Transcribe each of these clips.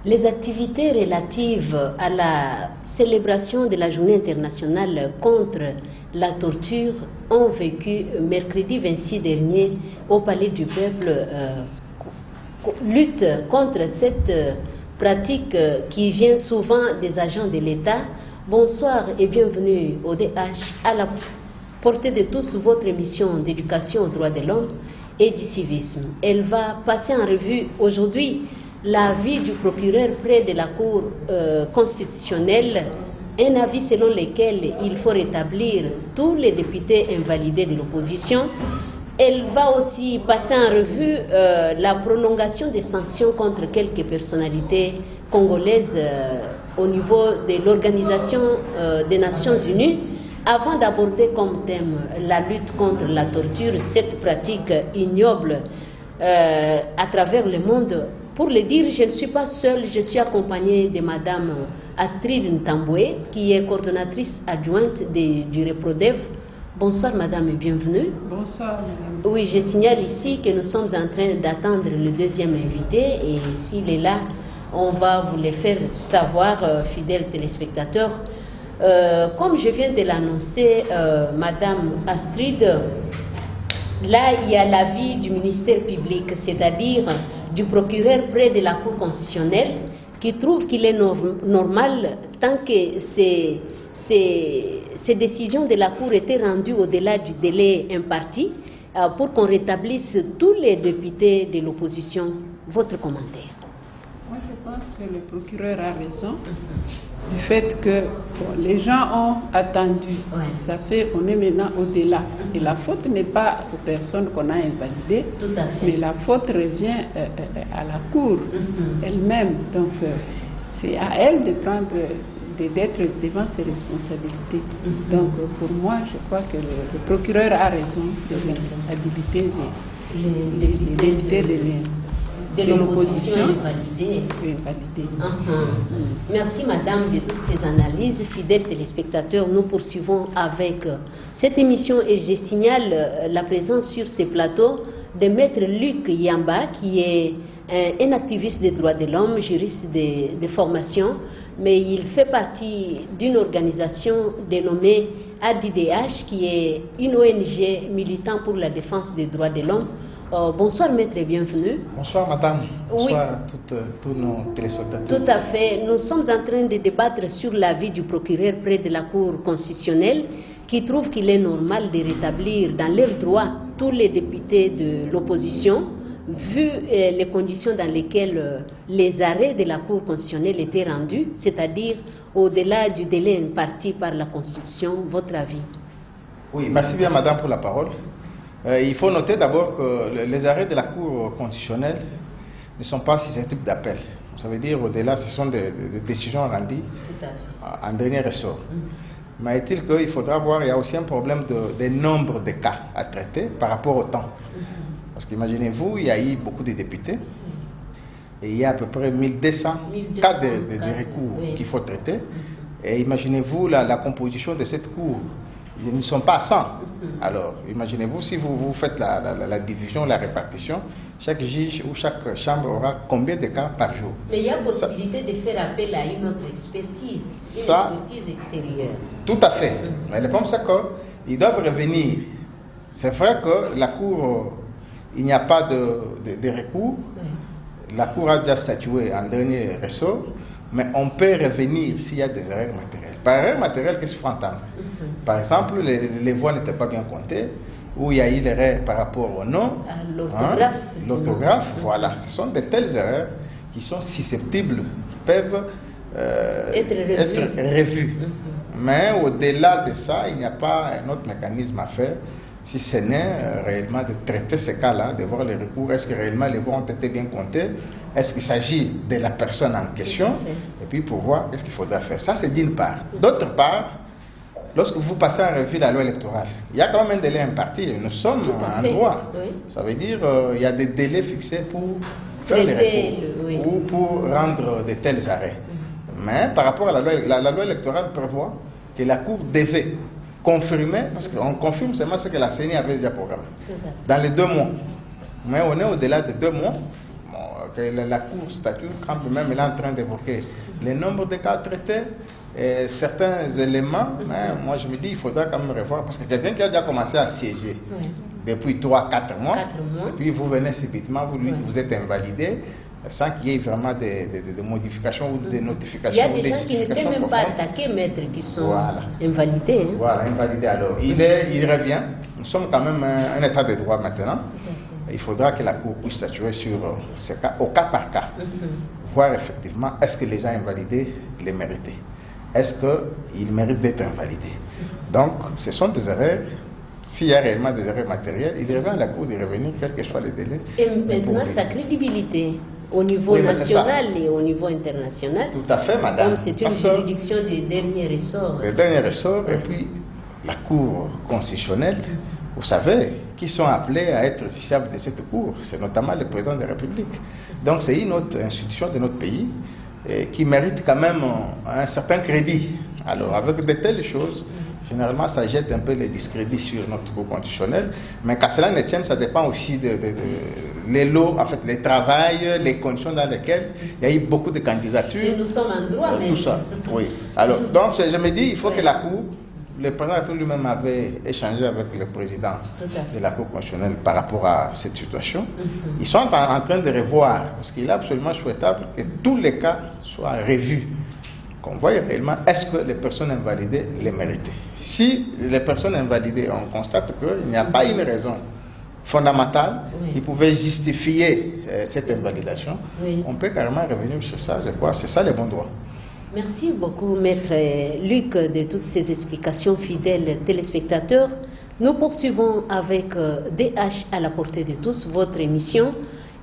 Les activités relatives à la célébration de la Journée internationale contre la torture ont vécu mercredi 26 dernier au Palais du Peuple. Lutte contre cette pratique qui vient souvent des agents de l'État. Bonsoir et bienvenue au DH, à la portée de tous votre émission d'éducation aux droits de l'homme et du civisme. Elle va passer en revue aujourd'hui l'avis du procureur près de la Cour constitutionnelle, un avis selon lequel il faut rétablir tous les députés invalidés de l'opposition. Elle va aussi passer en revue la prolongation des sanctions contre quelques personnalités congolaises au niveau de l'Organisation des Nations Unies, avant d'aborder comme thème la lutte contre la torture, cette pratique ignoble à travers le monde. Pour le dire, je ne suis pas seule, je suis accompagnée de Madame Astrid Ntamboué, qui est coordonnatrice adjointe du REPRODEV. Bonsoir Madame et bienvenue. Bonsoir Madame. Oui, je signale ici que nous sommes en train d'attendre le deuxième invité et s'il est là, on va vous le faire savoir, fidèles téléspectateurs. Comme je viens de l'annoncer, Madame Astrid, là il y a l'avis du ministère public, c'est-à-dire du procureur près de la Cour constitutionnelle, qui trouve qu'il est normal, tant que ces décisions de la Cour étaient rendues au-delà du délai imparti, pour qu'on rétablisse tous les députés de l'opposition. Votre commentaire? Moi, je pense que le procureur a raison du fait que les gens ont attendu. Ouais. Ça fait, on est maintenant au-delà. Et la faute n'est pas aux personnes qu'on a invalidées, Tout à fait. mais la faute revient à la Cour elle-même. Donc, c'est à elle de prendre, d'être devant ses responsabilités. Donc, pour moi, je crois que le procureur a raison de réhabiliter les députés de l'opposition invalidée. Merci Madame de toutes ces analyses. Fidèles téléspectateurs, nous poursuivons avec cette émission et je signale la présence sur ces plateaux de Maître Luc Yamba, qui est un activiste des droits de l'homme, juriste de formation, mais il fait partie d'une organisation dénommée ADIDH, qui est une ONG militant pour la défense des droits de l'homme. Bonsoir maître et bienvenue. Bonsoir madame, bonsoir Oui. à tous nos téléspectateurs. Tout à fait. Nous sommes en train de débattre sur l'avis du procureur près de la Cour constitutionnelle qui trouve qu'il est normal de rétablir dans leurs droits tous les députés de l'opposition vu les conditions dans lesquelles les arrêts de la Cour constitutionnelle étaient rendus, c'est-à-dire au-delà du délai imparti par la Constitution. Votre avis? Oui, merci bien madame pour la parole. Il faut noter d'abord que les arrêts de la Cour constitutionnelle ne sont pas susceptibles d'appel. Ça veut dire au-delà, ce sont des décisions rendues en dernier ressort. Mais est-il qu'il faudra voir, il y a aussi un problème de nombre de cas à traiter par rapport au temps. Parce qu'imaginez-vous, il y a eu beaucoup de députés et il y a à peu près 1200 cas de recours qu'il faut traiter. Et imaginez-vous la composition de cette Cour. Ils ne sont pas à 100. Alors, imaginez-vous si vous faites la division, la répartition, chaque juge ou chaque chambre aura combien de cas par jour? Mais il y a possibilité de faire appel à une autre expertise, expertise extérieure. Tout à fait. Mais le problème, c'est qu'ils doivent revenir. C'est vrai que la Cour, il n'y a pas de recours. La Cour a déjà statué en dernier ressort, mais on peut revenir s'il y a des erreurs matérielles. Par erreur matérielle, qu'est-ce qu'il faut entendre? Par exemple, les voix n'étaient pas bien comptées, ou il y a eu l'erreur par rapport au nom, l'orthographe, voilà. Ce sont de telles erreurs qui sont susceptibles, peuvent être revues. Mais au-delà de ça, il n'y a pas un autre mécanisme à faire, si ce n'est réellement de traiter ces cas-là, de voir les recours, est-ce que réellement les voix ont été bien comptées, est-ce qu'il s'agit de la personne en question, et puis pour voir qu'est-ce qu'il faudra faire. Ça, c'est d'une part. D'autre part, lorsque vous passez en revue la loi électorale, il y a quand même un délai imparti. Nous sommes en droit. Ça veut dire qu'il y a des délais fixés pour faire les recours ou pour rendre de tels arrêts. Mais par rapport à la loi électorale prévoit que la Cour devait confirmer, parce qu'on confirme seulement ce que la CENI avait déjà programmé, dans les 2 mois. Mais on est au-delà de 2 mois. que la Cour statue, quand même elle est en train d'évoquer le nombre de cas traités, et certains éléments, moi je me dis il faudra quand même revoir, parce que quelqu'un qui a déjà commencé à siéger depuis 3-4 mois, et puis vous venez subitement, vous lui dites vous êtes invalidé, sans qu'il y ait vraiment de modifications ou de notifications. Il y a des gens qui n'étaient même pas attaqués, maître, qui sont invalidés. Hein. Voilà, invalidés. Alors, il revient. Nous sommes quand même un état de droit maintenant. Il faudra que la Cour puisse statuer sur ce cas, au cas par cas, voir effectivement est-ce que les gens invalidés les méritaient. Est-ce qu'ils méritent d'être invalidés? Donc, ce sont des erreurs. S'il y a réellement des erreurs matérielles, il revient à la Cour de revenir, quel que soit les délais. Et maintenant, sa crédibilité au niveau national et au niveau international. Tout à fait, madame. C'est une juridiction des derniers ressorts. Des derniers ressorts, et puis la Cour constitutionnelle, vous savez, qui sont appelés à être chefs de cette Cour, c'est notamment le président de la République. Donc c'est une autre institution de notre pays qui mérite quand même un certain crédit. Alors avec de telles choses, généralement, ça jette un peu le discrédit sur notre Cour constitutionnelle. Mais qu'à cela ne tienne, ça dépend aussi de les lots, en fait, les travails, les conditions dans lesquelles il y a eu beaucoup de candidatures. Et nous sommes en droit, tout ça, oui. Alors, donc, je me dis, il faut que la Cour, le président de la République lui-même avait échangé avec le président de la Cour constitutionnelle par rapport à cette situation. Ils sont en train de revoir, parce qu'il est absolument souhaitable que tous les cas soient revus. On voit réellement est-ce que les personnes invalidées les méritaient. Si les personnes invalidées, on constate qu'il n'y a pas une raison fondamentale qui pouvait justifier cette invalidation, on peut carrément revenir sur ça, je crois, c'est ça le bon droit. Merci beaucoup, maître Luc, de toutes ces explications, fidèles téléspectateurs. Nous poursuivons avec DH à la portée de tous, votre émission,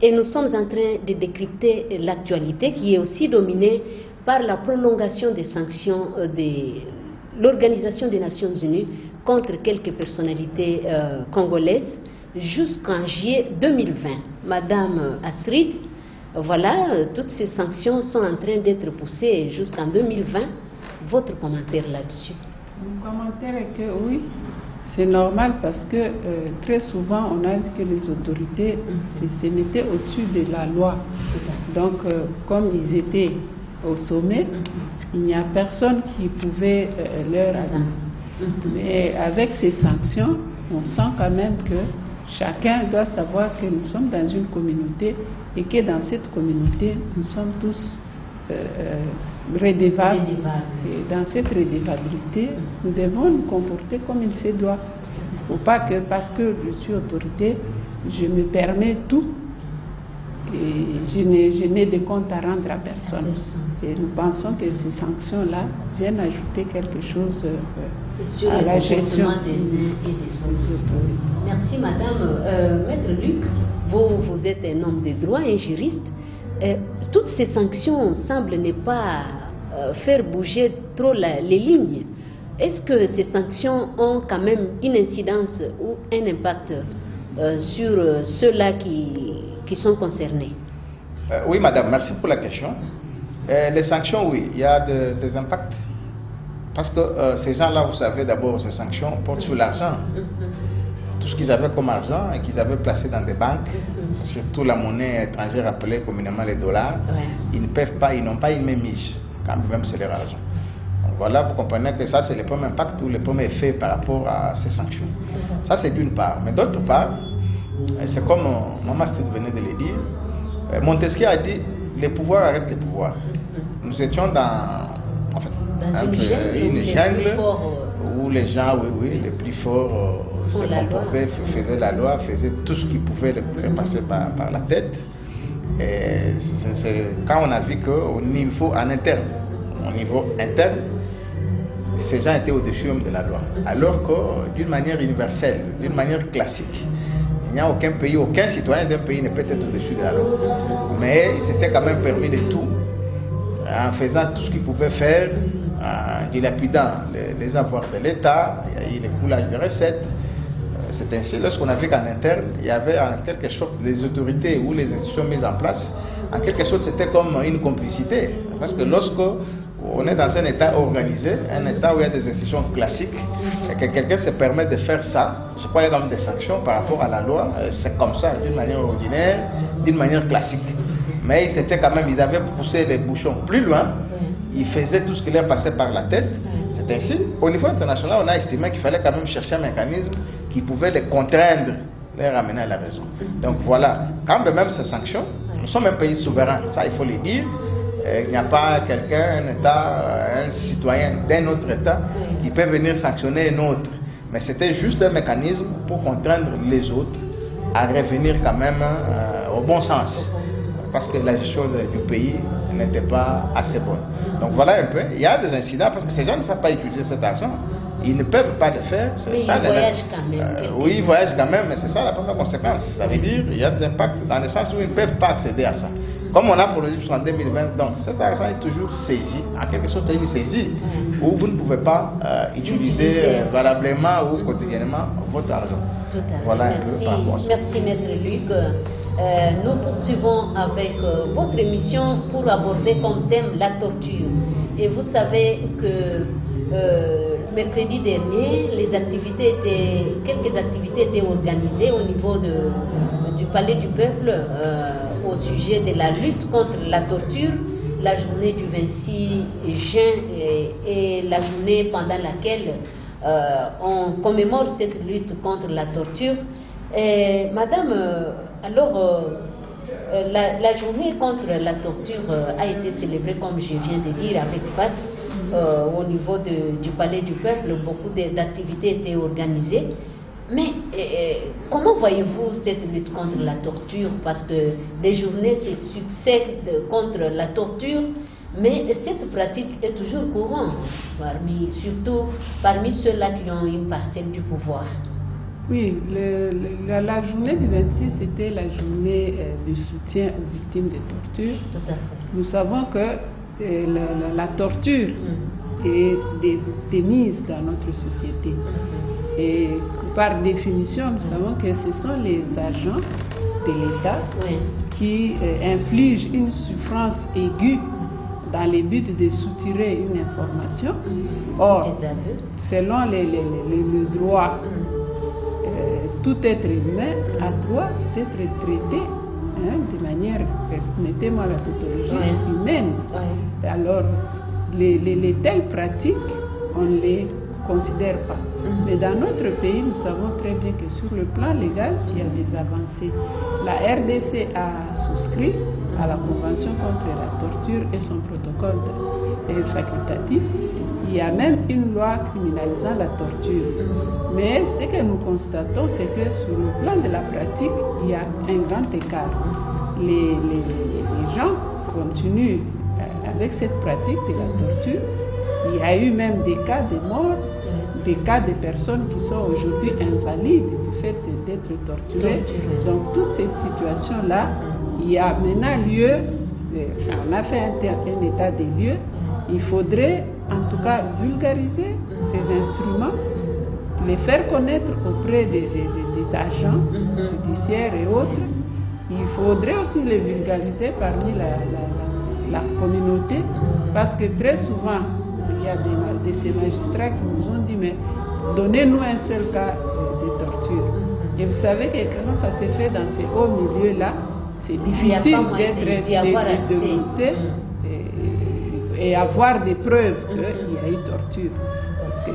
et nous sommes en train de décrypter l'actualité qui est aussi dominée par la prolongation des sanctions de l'Organisation des Nations Unies contre quelques personnalités congolaises jusqu'en juillet 2020. Madame Astrid, voilà, toutes ces sanctions sont en train d'être poussées jusqu'en 2020. Votre commentaire là-dessus? Mon commentaire est que oui, c'est normal parce que très souvent on a vu que les autorités se mettaient au-dessus de la loi. Donc comme ils étaient au sommet, il n'y a personne qui pouvait leur aviser. Mais avec ces sanctions, on sent quand même que chacun doit savoir que nous sommes dans une communauté et que dans cette communauté, nous sommes tous redevables. Et dans cette redevabilité, nous devons nous comporter comme il se doit. Il ne faut pas que parce que je suis autorité, je me permets tout. Et je n'ai de compte à rendre à personne. Et nous pensons que ces sanctions-là viennent ajouter quelque chose à la gestion des uns et des autres. Merci, madame. Maître Luc, vous êtes un homme de droit, un juriste. Toutes ces sanctions semblent ne pas faire bouger trop les lignes. Est-ce que ces sanctions ont quand même une incidence ou un impact sur ceux-là qui sont concernés? Oui, madame, merci pour la question. Les sanctions, oui, il y a des impacts. Parce que ces gens-là, vous savez, d'abord, ces sanctions portent sur l'argent. Tout ce qu'ils avaient comme argent et qu'ils avaient placé dans des banques, surtout la monnaie étrangère appelée communément les dollars, ils ne peuvent pas, ils n'ont pas une mainmise, quand même c'est leur argent. Donc voilà, vous comprenez que ça, c'est le premier impact ou le premier effet par rapport à ces sanctions. Ça, c'est d'une part. Mais d'autre part, c'est comme Maman Astrid venait de le dire, Montesquieu a dit les pouvoirs arrêtent les pouvoirs. Nous étions dans une jungle où les gens, les plus forts se comportaient, faisaient la loi, faisaient tout ce qu'ils pouvaient leur passer par la tête. Et c'est quand on a vu qu'au niveau interne, ces gens étaient au-dessus de la loi. Alors que d'une manière universelle, d'une manière classique, il n'y a aucun pays, aucun citoyen d'un pays ne peut être au-dessus de la loi. Mais ils s'étaient quand même permis de tout, en faisant tout ce qu'ils pouvaient faire, en dilapidant les avoirs de l'État, il y a eu le coulage de recettes. C'est ainsi, lorsqu'on a vu qu'en interne, il y avait en quelque sorte les autorités ou les institutions mises en place, en quelque sorte c'était comme une complicité. Parce que lorsque on est dans un État organisé, un État où il y a des institutions classiques, et que quelqu'un se permet de faire ça, je crois qu'il y a comme des sanctions par rapport à la loi, c'est comme ça, d'une manière ordinaire, d'une manière classique. Mais ils avaient poussé les bouchons plus loin. Ils faisaient tout ce qui leur passait par la tête. C'est ainsi. Au niveau international, on a estimé qu'il fallait quand même chercher un mécanisme qui pouvait les contraindre, les ramener à la raison. Donc voilà, quand même ces sanctions, nous sommes un pays souverain, ça il faut le dire. Il n'y a pas quelqu'un, un État, un citoyen d'un autre État qui peut venir sanctionner un autre. Mais c'était juste un mécanisme pour contraindre les autres à revenir quand même au bon sens. Parce que la gestion du pays n'était pas assez bonne. Donc voilà un peu, il y a des incidents parce que ces gens ne savent pas utiliser cet argent. Ils ne peuvent pas le faire. Mais ils voyagent quand même. Oui, ils voyagent quand même, mais c'est ça la première conséquence. Ça veut dire qu'il y a des impacts dans le sens où ils ne peuvent pas accéder à ça. Comme on a produit jusqu'en 2020, donc cet argent est toujours saisi. En quelque sorte, c'est une saisie où vous ne pouvez pas utiliser valablement ou quotidiennement votre argent. Tout à fait. Voilà Merci. un peu par rapport à ça. Merci, Maître Luc. Nous poursuivons avec votre émission pour aborder comme thème la torture. Et vous savez que mercredi dernier, quelques activités étaient organisées au niveau du Palais du Peuple au sujet de la lutte contre la torture. La journée du 26 juin est la journée pendant laquelle on commémore cette lutte contre la torture. Madame, alors, la journée contre la torture a été célébrée, comme je viens de dire, avec face au niveau du Palais du Peuple. Beaucoup d'activités étaient organisées. Mais comment voyez-vous cette lutte contre la torture? Parce que les journées se succèdent contre la torture, mais cette pratique est toujours courante, surtout parmi ceux-là qui ont une parcelle du pouvoir. Oui, la journée du 26, c'était la journée de soutien aux victimes de torture. Tout à fait. Nous savons que la torture est démise dans notre société. Et par définition, nous savons que ce sont les agents de l'État qui infligent une souffrance aiguë dans le but de soutirer une information. Or, selon le droit, tout être humain a droit d'être traité de manière, mettez-moi la tautologie, humaine. Alors, les telles pratiques, on ne les considère pas. Mais dans notre pays, nous savons très bien que sur le plan légal, il y a des avancées. La RDC a souscrit à la Convention contre la torture et son protocole facultatif. Il y a même une loi criminalisant la torture. Mais ce que nous constatons, c'est que sur le plan de la pratique, il y a un grand écart. Les gens continuent avec cette pratique de la torture. Il y a eu même des cas de mort, des cas de personnes qui sont aujourd'hui invalides du fait d'être torturées. Donc toute cette situation-là, il y a maintenant lieu, on a fait un état des lieux, il faudrait en tout cas vulgariser ces instruments, les faire connaître auprès des agents judiciaires et autres. Il faudrait aussi les vulgariser parmi la communauté, parce que très souvent, il y a de ces magistrats qui nous ont dit, mais donnez-nous un seul cas de torture. Et vous savez que quand ça se fait dans ces hauts milieux-là, c'est difficile d'être dénoncé et avoir des preuves qu'il y a eu torture. Parce que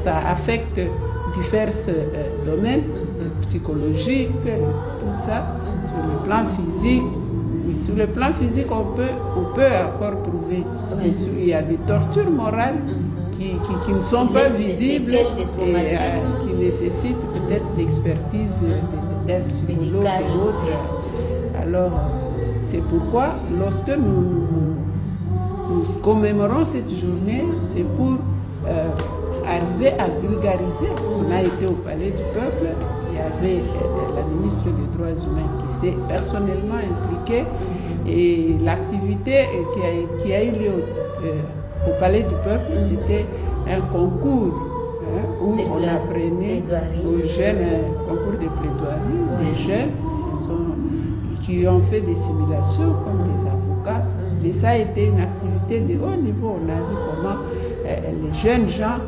ça affecte divers domaines, psychologiques, tout ça, sur le plan physique. Oui, sur le plan physique, on peut encore prouver. Il y a des tortures morales qui ne sont pas visibles et qui nécessitent peut-être l'expertise d'un psychologue et autres. Alors, c'est pourquoi, lorsque nous commémorons cette journée, c'est pour arriver à vulgariser. On a été au Palais du Peuple, il y avait la ministre des Droits humains qui s'est personnellement impliquée, et l'activité qui a eu lieu au Palais du Peuple, c'était un concours où on apprenait aux jeunes, concours de plaidoirie, des jeunes qui ont fait des simulations comme des avocats, mais ça a été une activité de haut niveau. On a vu comment les jeunes gens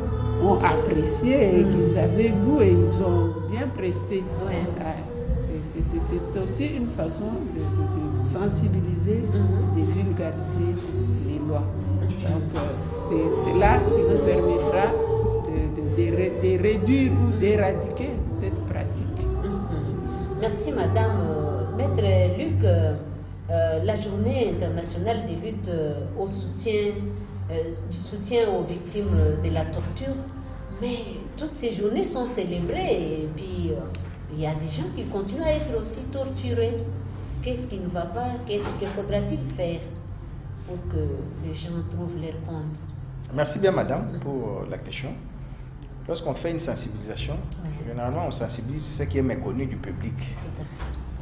ont apprécié et qu'ils avaient loué et ils ont bien presté. c'est aussi une façon de sensibiliser, de vulgariser les lois. Donc c'est là qui nous permettra de réduire ou d'éradiquer cette pratique. Merci Madame. Maître Luc, la journée internationale de lutte au soutien, du soutien aux victimes de la torture, mais toutes ces journées sont célébrées et puis il y a des gens qui continuent à être aussi torturés. Qu'est-ce qui ne va pas? Qu'est-ce qu'il faudra-t-il faire pour que les gens trouvent leur compte? Merci bien Madame pour la question. Lorsqu'on fait une sensibilisation, généralement on sensibilise ce qui est méconnu du public.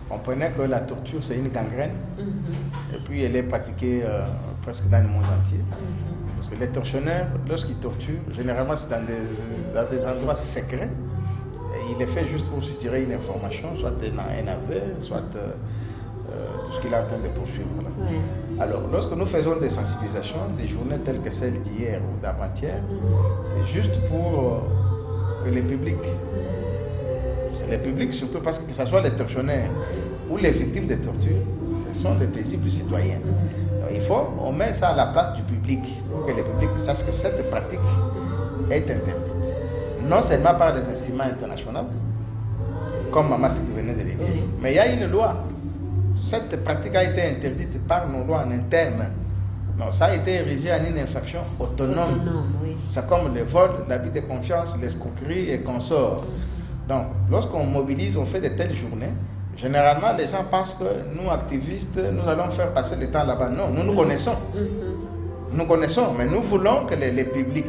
On comprenait que la torture c'est une gangrène et puis elle est pratiquée presque dans le monde entier. Parce que les tortionnaires, lorsqu'ils torturent, généralement c'est dans des endroits secrets. Et il est fait juste pour soutirer une information, soit un aveu, soit tout ce qu'il est en train de poursuivre. Là. Alors, lorsque nous faisons des sensibilisations, des journées telles que celle d'hier ou d'avant-hier, c'est juste pour que les publics, surtout parce que ce soit les tortionnaires ou les victimes de torture, ce sont des paisibles citoyens. Donc, on met ça à la place du public pour que le public sache que cette pratique est interdite. Non seulement par des instruments internationaux, comme Maman venait de le dire, mais il y a une loi. Cette pratique a été interdite par nos lois en interne. Non, ça a été érigé en une infraction autonome. C'est comme le vol, l'abus de confiance, l'escroquerie et consorts. Donc, lorsqu'on mobilise, on fait de telles journées, généralement les gens pensent que nous, activistes, nous allons faire passer le temps là-bas. Non, nous nous connaissons. Nous connaissons, mais nous voulons que les publics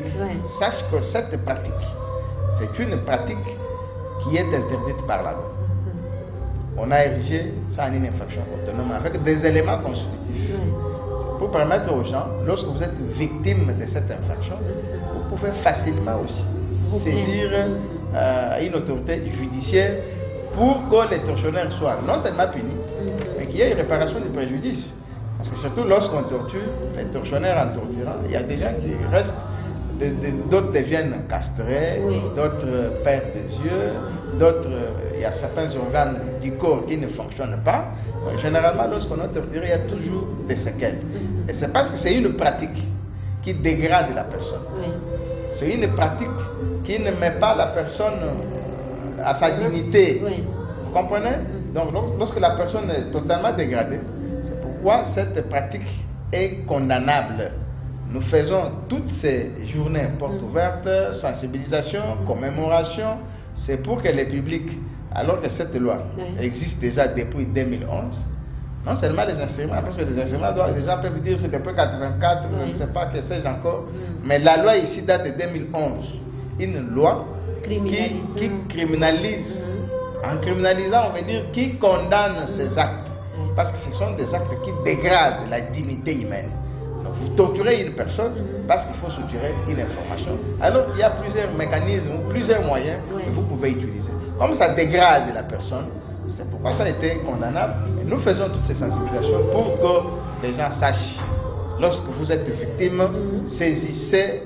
sachent que cette pratique, c'est une pratique qui est interdite par la loi. On a érigé ça en une infraction autonome avec des éléments constitutifs. C'est pour permettre aux gens, lorsque vous êtes victime de cette infraction, vous pouvez facilement aussi saisir une autorité judiciaire pour que les tortionnaires soient non seulement punis, mais qu'il y ait une réparation du préjudice. Parce que surtout lorsqu'on torture, les tortionnaires en torturant, il y a des gens qui restent, d'autres deviennent castrés, d'autres perdent des yeux, d'autres, il y a certains organes du corps qui ne fonctionnent pas. Donc, généralement, lorsqu'on a torturé, il y a toujours des séquelles. Et c'est parce que c'est une pratique qui dégrade la personne. C'est une pratique qui ne met pas la personne à sa dignité. Vous comprenez? Donc, lorsque la personne est totalement dégradée, c'est pourquoi cette pratique est condamnable. Nous faisons toutes ces journées portes ouvertes, sensibilisation, commémoration. C'est pour que les publics, alors que cette loi existe déjà depuis 2011, non seulement les instruments, parce que les instruments, les gens peuvent dire c'est depuis 84, je ne sais pas que sais-je encore, mais la loi ici date de 2011. Une loi qui criminalise. En criminalisant, on veut dire qui condamne ces actes. Parce que ce sont des actes qui dégradent la dignité humaine. Donc, vous torturez une personne parce qu'il faut soutirer une information. Alors il y a plusieurs mécanismes, plusieurs moyens que vous pouvez utiliser. Comme ça dégrade la personne, c'est pourquoi ça a été condamnable. Et nous faisons toutes ces sensibilisations pour que les gens sachent. Lorsque vous êtes victime, saisissez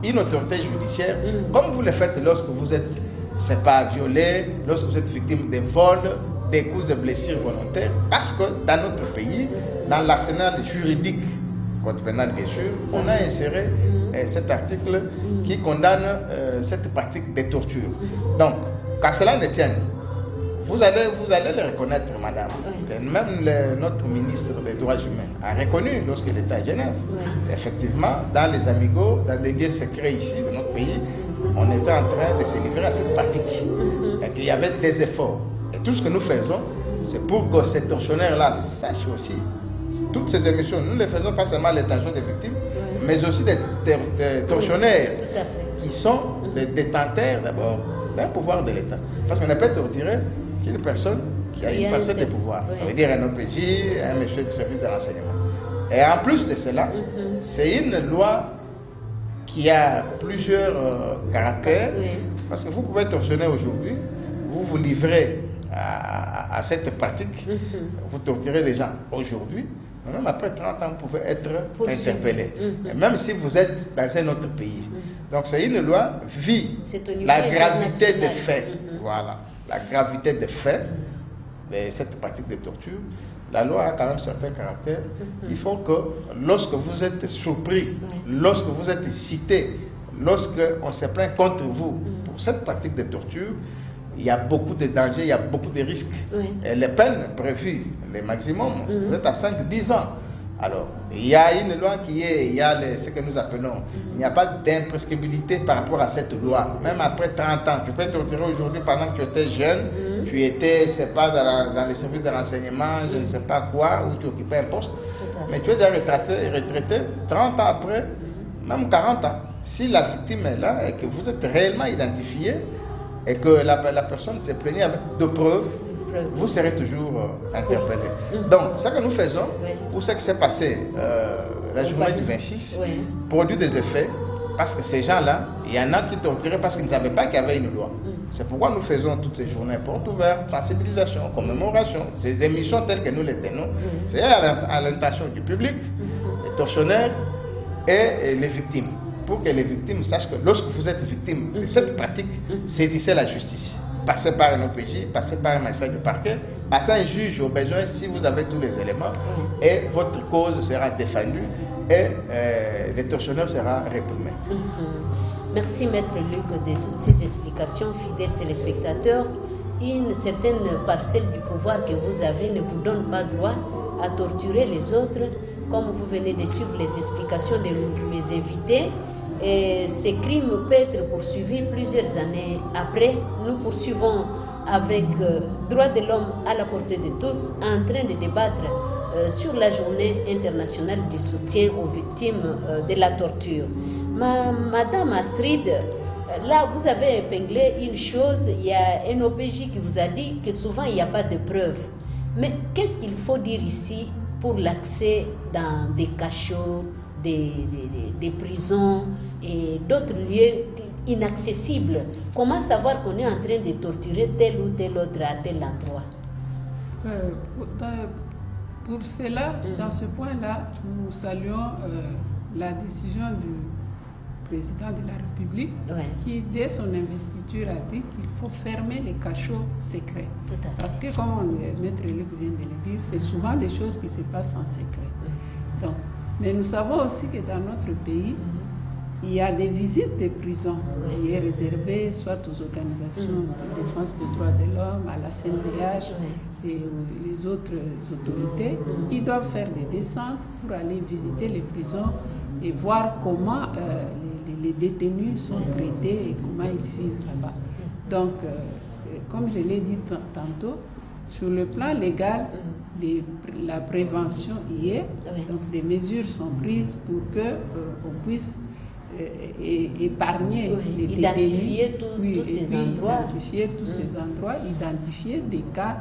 une autorité judiciaire, comme vous le faites lorsque vous êtes, c'est pas violé, lorsque vous êtes victime de vols, des coups de blessures volontaires, parce que dans notre pays, dans l'arsenal juridique, code pénal bien sûr, on a inséré cet article qui condamne cette pratique de torture. Donc, qu'à cela ne tienne, vous allez le reconnaître, madame. Même notre ministre des Droits humains a reconnu lorsqu'il était à Genève. Effectivement, dans les amigos, dans les lieux secrets ici de notre pays, on était en train de se livrer à cette pratique. Et qu'il y avait des efforts. Et tout ce que nous faisons, c'est pour que ces tortionnaires-là sachent aussi. Toutes ces émissions, nous ne faisons pas seulement l'intention des victimes, mais aussi des tortionnaires qui sont les détenteurs d'abord d'un pouvoir de l'État. Parce qu'on ne peut torturer qu'une personne qui a une parcelle de pouvoir. Ça veut dire un OPJ, un monsieur de service de renseignement. Et en plus de cela, c'est une loi qui a plusieurs caractères. Parce que vous pouvez tortionner aujourd'hui, vous vous livrez à cette pratique, vous torturez des gens aujourd'hui, même après 30 ans, vous pouvez être interpellé. Et même si vous êtes dans un autre pays. Donc c'est une loi vit la gravité des faits. Voilà, la gravité des faits. cette pratique de torture, la loi a quand même certains caractères. Il faut que lorsque vous êtes surpris, lorsque vous êtes cité, lorsque on se plaint contre vous pour cette pratique de torture, il y a beaucoup de dangers, il y a beaucoup de risques. Et les peines prévues, les maximums, vous êtes à 5-10 ans. Alors, il y a une loi qui est, il y a ce que nous appelons, il n'y a pas d'imprescriptibilité par rapport à cette loi. Même après 30 ans, tu peux te torturer aujourd'hui pendant que tu étais jeune, tu étais, c'est pas dans les services de renseignement, je ne sais pas quoi, où tu occupais un poste, mais tu es déjà retraité 30 ans après, même 40 ans. Si la victime est là et que vous êtes réellement identifié et que la personne s'est plaignée avec de preuves, vous serez toujours interpellé. Donc, ce que nous faisons, pour ce qui s'est passé la journée du 26, produit des effets, parce que ces gens-là, il y en a qui torturaient parce qu'ils ne savaient pas qu'il y avait une loi. C'est pourquoi nous faisons toutes ces journées portes ouvertes, sensibilisation, commémoration, ces émissions telles que nous les tenons, c'est à l'intention du public, les tortionnaires et les victimes, pour que les victimes sachent que lorsque vous êtes victime de cette pratique, saisissez la justice. Passez par un OPJ, passez par un magistrat du parquet, passez un juge au besoin si vous avez tous les éléments et votre cause sera défendue et le tortionneur sera réprimé. Merci Maître Luc de toutes ces explications, fidèles téléspectateurs. Une certaine parcelle du pouvoir que vous avez ne vous donne pas droit à torturer les autres, comme vous venez de suivre les explications de mes invités. Et ces crimes peuvent être poursuivis plusieurs années après. Nous poursuivons avec droits de l'homme à la portée de tous, en train de débattre sur la journée internationale du soutien aux victimes de la torture. Madame Astrid, là vous avez épinglé une chose, il y a un OPJ qui vous a dit que souvent il n'y a pas de preuves. Mais qu'est-ce qu'il faut dire ici pour l'accès dans des cachots, des prisons et d'autres lieux inaccessibles? Comment savoir qu'on est en train de torturer tel ou tel autre à tel endroit? Pour cela, dans ce point-là, nous saluons la décision du président de la République qui, dès son investiture, a dit qu'il faut fermer les cachots secrets. Parce que, comme le maître Luc vient de le dire, c'est souvent des choses qui se passent en secret. Donc, mais nous savons aussi que dans notre pays, il y a des visites de prisons qui est réservées soit aux organisations de défense des droits de l'homme, à la CNDH et les autres autorités. Ils doivent faire des descentes pour aller visiter les prisons et voir comment les détenus sont traités et comment ils vivent là-bas. Donc, comme je l'ai dit tantôt, sur le plan légal, la prévention y est, donc des mesures sont prises pour qu'on puisse épargner les détenus, identifier tous ces endroits, identifier des cas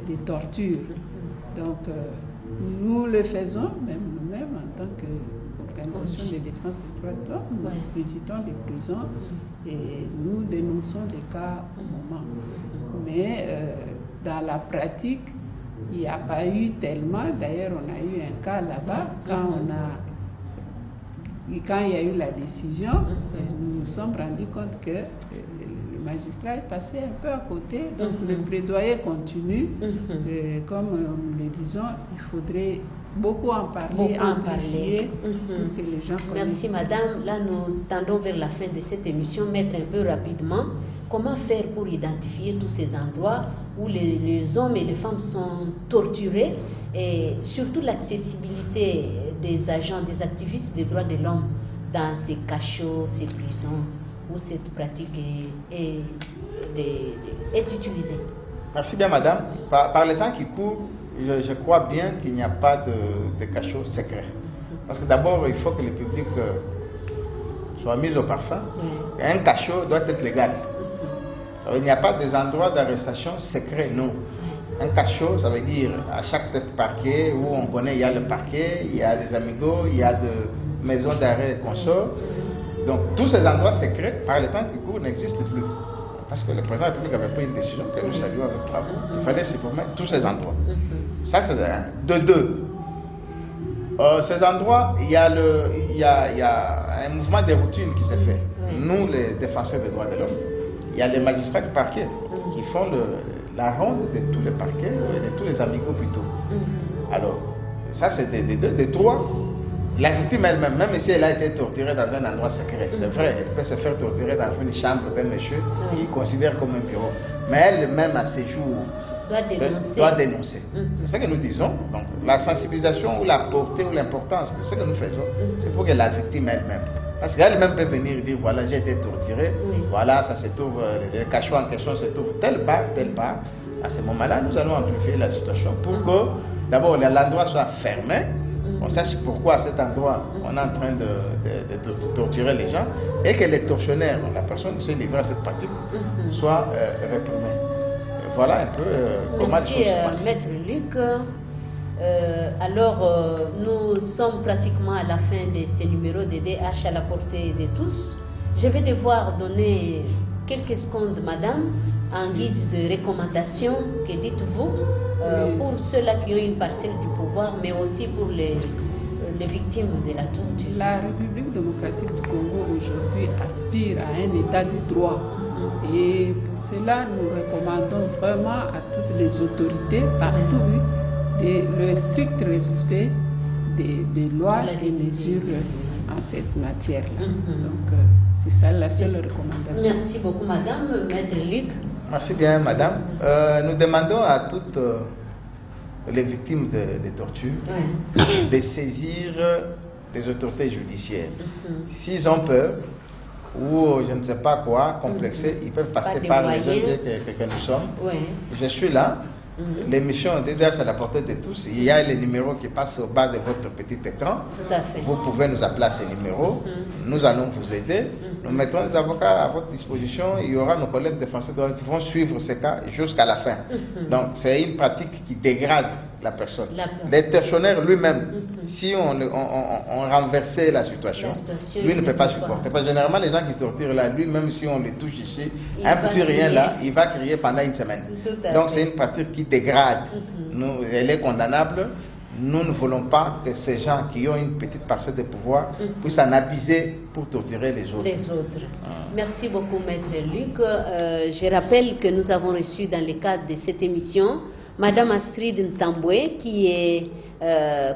de torture. Donc nous le faisons, même nous-mêmes en tant qu'organisation de défense des droits de l'homme, nous visitons les prisons et nous dénonçons les cas au moment. Mais dans la pratique, il n'y a pas eu tellement. D'ailleurs, on a eu un cas là-bas quand il y a eu la décision, nous nous sommes rendus compte que le magistrat est passé un peu à côté. Donc le plaidoyer continue. Comme nous le disons, il faudrait beaucoup en parler, amplifier pour que les gens connaissent. Merci madame. Là, nous tendons vers la fin de cette émission. Mettre un peu rapidement. Comment faire pour identifier tous ces endroits où les hommes et les femmes sont torturés et surtout l'accessibilité des agents, des activistes des droits de l'homme dans ces cachots, ces prisons où cette pratique est utilisée? Merci bien madame. Par le temps qui court, je crois bien qu'il n'y a pas de cachot secret. Parce que d'abord, il faut que le public soit mis au parfum. Et un cachot doit être légal. Il n'y a pas des endroits d'arrestation secrets, non. Un cachot, ça veut dire à chaque tête parquet où on connaît, il y a le parquet, il y a des amigos, il y a des maisons d'arrêt et consorts. Donc tous ces endroits secrets, par le temps qui court, n'existent plus. Parce que le président de la République avait pris une décision que nous saluons avec bravo. Il fallait supprimer tous ces endroits. Ça, c'est un. De deux. Ces endroits, il y a un mouvement de routine qui s'est fait. Nous, les défenseurs des droits de l'homme, il y a les magistrats du parquet qui font la ronde de tous les parquets, de tous les amicaux plutôt. Alors, ça c'est des droits. La victime elle-même, même si elle a été torturée dans un endroit secret, c'est vrai, elle peut se faire torturer dans une chambre d'un monsieur qui considère comme un bureau. Mais elle-même, à ses jours, doit dénoncer. C'est ce que nous disons. Donc, la sensibilisation ou la portée ou l'importance de ce que nous faisons, c'est pour que la victime elle-même. Parce qu'elle-même peut venir dire, voilà, j'ai été torturée, voilà, ça se trouve, le cachot en question se trouve telle part. À ce moment-là, nous allons amplifier la situation pour que, d'abord, l'endroit soit fermé. On sache pourquoi à cet endroit on est en train de torturer les gens et que les tortionnaires, la personne qui s'est livrée à cette pratique, soit réprimée. Voilà un peu comment les choses se passent. Maître Luc, nous sommes pratiquement à la fin de ces numéros de DH à la portée de tous. Je vais devoir donner quelques secondes, madame, en guise de recommandation. Que dites-vous pour ceux-là qui ont une parcelle du pouvoir, mais aussi pour les victimes de la torture? La République démocratique du Congo aujourd'hui aspire à un état de droit. Et pour cela, nous recommandons vraiment à toutes les autorités partout le strict respect des lois et mesures en cette matière-là. Donc, c'est ça la seule recommandation. Merci beaucoup, madame. Maître Luc. Merci bien, madame. Nous demandons à toutes les victimes de torture de saisir des autorités judiciaires. S'ils ont peur ou je ne sais pas quoi, complexés, ils peuvent passer par les objets que nous sommes. Je suis là. L'émission DDH à la portée de tous. Il y a les numéros qui passent au bas de votre petit écran. Tout à fait. Vous pouvez nous appeler à ces numéros. Nous allons vous aider. Nous mettons des avocats à votre disposition. Il y aura nos collègues défenseurs qui vont suivre ces cas jusqu'à la fin. Donc c'est une pratique qui dégrade la personne. Les tortionnaires lui-même, si on renversait la situation, lui ne peut pas supporter. Parce que généralement les gens qui torturent là, lui-même si on les touche ici, un petit rien là, il va crier pendant une semaine. Donc c'est une pratique qui dégrade. Elle est condamnable. Nous ne voulons pas que ces gens qui ont une petite parcelle de pouvoir puissent en abuser pour torturer les autres. Merci beaucoup, Maître Luc. Je rappelle que nous avons reçu dans le cadre de cette émission Madame Astrid Ntambwe, qui est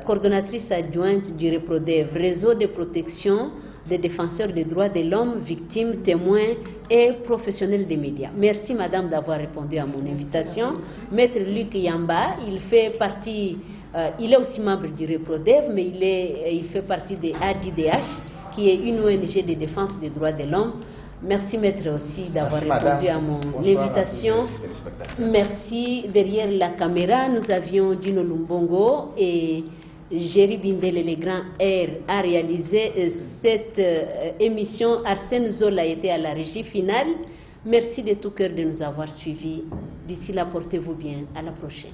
coordonnatrice adjointe du REPRODEV, Réseau de protection des défenseurs des droits de l'homme, victimes, témoins et professionnels des médias. Merci, madame, d'avoir répondu à mon invitation. Maître Luc Yamba, il fait partie, il est aussi membre du REPRODEV, mais il fait partie de ADIDH, qui est une ONG de défense des droits de l'homme. Merci, maître, aussi d'avoir répondu à mon invitation. Merci. Derrière la caméra, nous avions Dino Lumbongo et Géry Bindele-Legrand a réalisé cette émission. Arsène Zola a été à la régie finale. Merci de tout cœur de nous avoir suivis. D'ici là, portez-vous bien. À la prochaine.